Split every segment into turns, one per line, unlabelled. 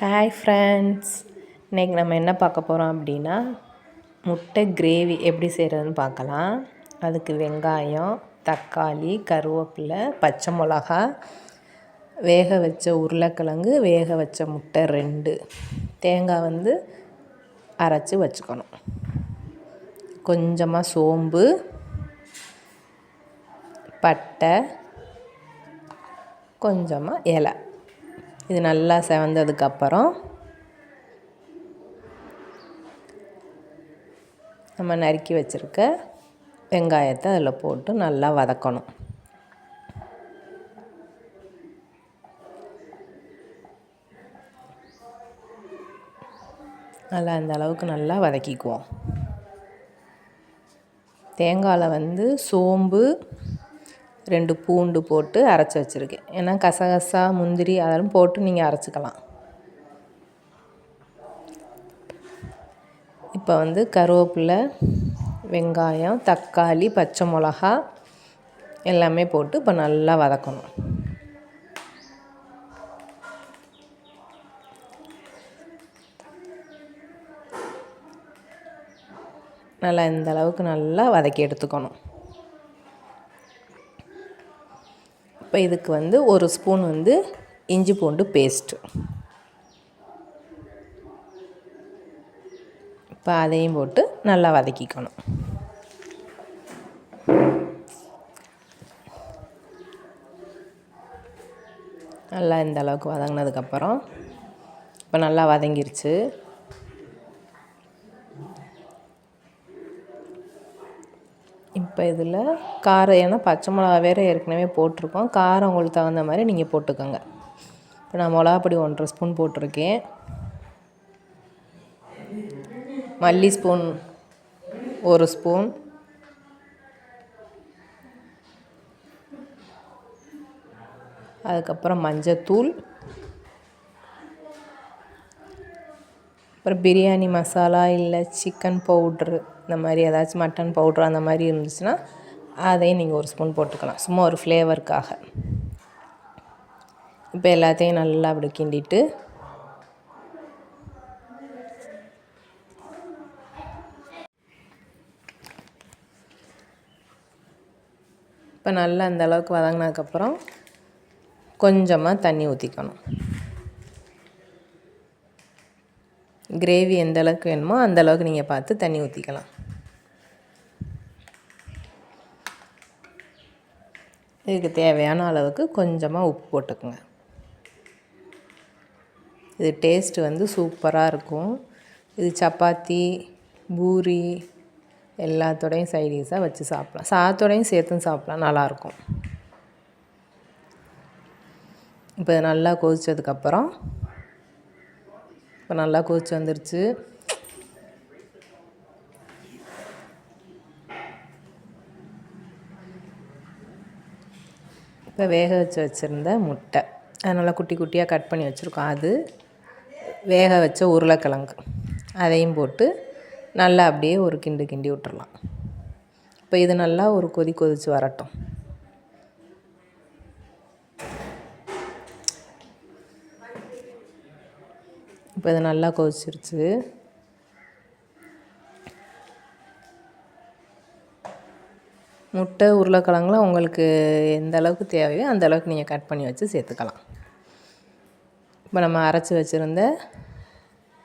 Hi friends, இன்றைக்கி நம்ம என்ன பார்க்க போகிறோம் அப்படின்னா முட்டை கிரேவி எப்படி செய்கிறதுன்னு பார்க்கலாம். அதுக்கு வெங்காயம், தக்காளி, கருவேப்பிலை, பச்சை மிளகா, வேக வச்ச உருளைக்கிழங்கு, வேக வச்ச முட்டை 2, தேங்காய் அரைச்சி வச்சுக்கணும், கொஞ்சமாக சோம்பு, பட்டை, கொஞ்சமாக இலை. இது நல்லா செவந்ததுக்கப்புறம் நம்ம நறுக்கி வச்சுருக்க வெங்காயத்தை அதில் போட்டு நல்லா வதக்கணும். நல்லா இந்த அளவுக்கு நல்லா வதக்கிக்குவோம். தேங்காயில் சோம்பு, 2 பூண்டு போட்டு அரைச்சி வச்சுருக்கேன். ஏன்னா கசகசா, முந்திரி அதெல்லாம் போட்டு நீங்கள் அரைச்சிக்கலாம். இப்போ கருவேப்பிலை, வெங்காயம், தக்காளி, பச்சை மிளகா எல்லாமே போட்டு இப்போ நல்லா வதக்கணும். நல்லா இந்த அளவுக்கு நல்லா வதக்கி எடுத்துக்கணும். இப்போ இதுக்கு 1 ஸ்பூன் இஞ்சி பூண்டு பேஸ்ட்டு, இப்போ அதையும் போட்டு நல்லா வதக்கிக்கணும். நல்லா இந்த அளவுக்கு வதங்கினதுக்கப்புறம் இப்போ நல்லா வதங்கிருச்சு. இப்போ இதில் காரம், ஏன்னா பச்சை மிளகா வேறு ஏற்கனவே போட்டிருக்கோம், காரம் உங்களுக்கு தகுந்த மாதிரி நீங்கள் போட்டுக்கோங்க. இப்போ நான் மிளகாப்பொடி 1.5 ஸ்பூன் போட்டிருக்கேன். மல்லி ஸ்பூன் 1 ஸ்பூன், அதுக்கப்புறம் மஞ்சத்தூள், அப்புறம் பிரியாணி மசாலா இல்லை சிக்கன் பவுட்ரு, இந்த மாதிரி ஏதாச்சும் மட்டன் பவுட்ரு அந்த மாதிரி இருந்துச்சுன்னா அதையும் நீங்கள் 1 ஸ்பூன் போட்டுக்கலாம், சும்மா ஒரு ஃப்ளேவருக்காக. இப்போ எல்லாத்தையும் நல்லா அப்படி கிண்டிட்டு இப்போ நல்லா அந்த அளவுக்கு வதங்கினதுக்கப்புறம் கொஞ்சமாக தண்ணி ஊற்றிக்கணும். கிரேவி எந்த அளவுக்கு வேணுமோ அந்த அளவுக்கு நீங்கள் பார்த்து தண்ணி ஊற்றிக்கலாம். இதுக்கு தேவையான அளவுக்கு கொஞ்சமாக உப்பு போட்டுக்குங்க. இது டேஸ்ட்டு சூப்பராக இருக்கும். இது சப்பாத்தி, பூரி எல்லாத்தோடையும் சைடிஷாக வச்சு சாப்பிட்லாம், சாதத்தோடையும் சேர்த்தும் சாப்பிட்லாம், நல்லாயிருக்கும். இப்போ நல்லா கொதித்ததுக்கப்புறம் இப்போ நல்லா கொதிச்சு வந்துருச்சு. இப்போ வேக வச்சுருந்த முட்டை, அதனால் குட்டி குட்டியாக கட் பண்ணி வச்சுருக்கோம், அது வேக வச்ச உருளைக்கிழங்கு அதையும் போட்டு நல்லா அப்படியே ஒரு கிண்டு கிண்டி விட்டுறலாம். இப்போ இது நல்லா ஒரு கொதித்து வரட்டும். இப்போ இது நல்லா கொதிச்சிருச்சு. முட்டை, உருளைக்கிழங்குலாம் உங்களுக்கு எந்த அளவுக்கு தேவையோ அந்த அளவுக்கு நீங்கள் கட் பண்ணி வச்சு சேர்த்துக்கலாம். இப்போ நம்ம அரைச்சி வச்சுருந்த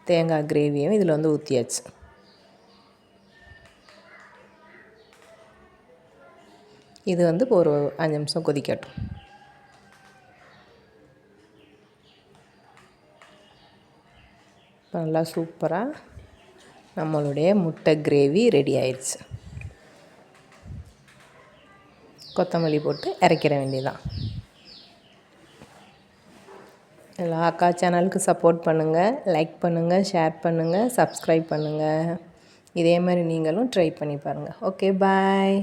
தேங்காய் கிரேவியும் இதில் ஊற்றியாச்சு. இது இப்போ ஒரு 5 நிமிஷம் கொதிக்கட்டும். நல்லா சூப்பராக நம்மளுடைய முட்டை கிரேவி ரெடி ஆயிடுச்சு. கொத்தமல்லி போட்டு இறக்கிற வேண்டியதான். எல்லா அக்கா சேனலுக்கு சப்போர்ட் பண்ணுங்கள், லைக் பண்ணுங்கள், ஷேர் பண்ணுங்கள், சப்ஸ்கிரைப் பண்ணுங்கள். இதே மாதிரி நீங்களும் ட்ரை பண்ணி பாருங்கள். ஓகே, பாய்.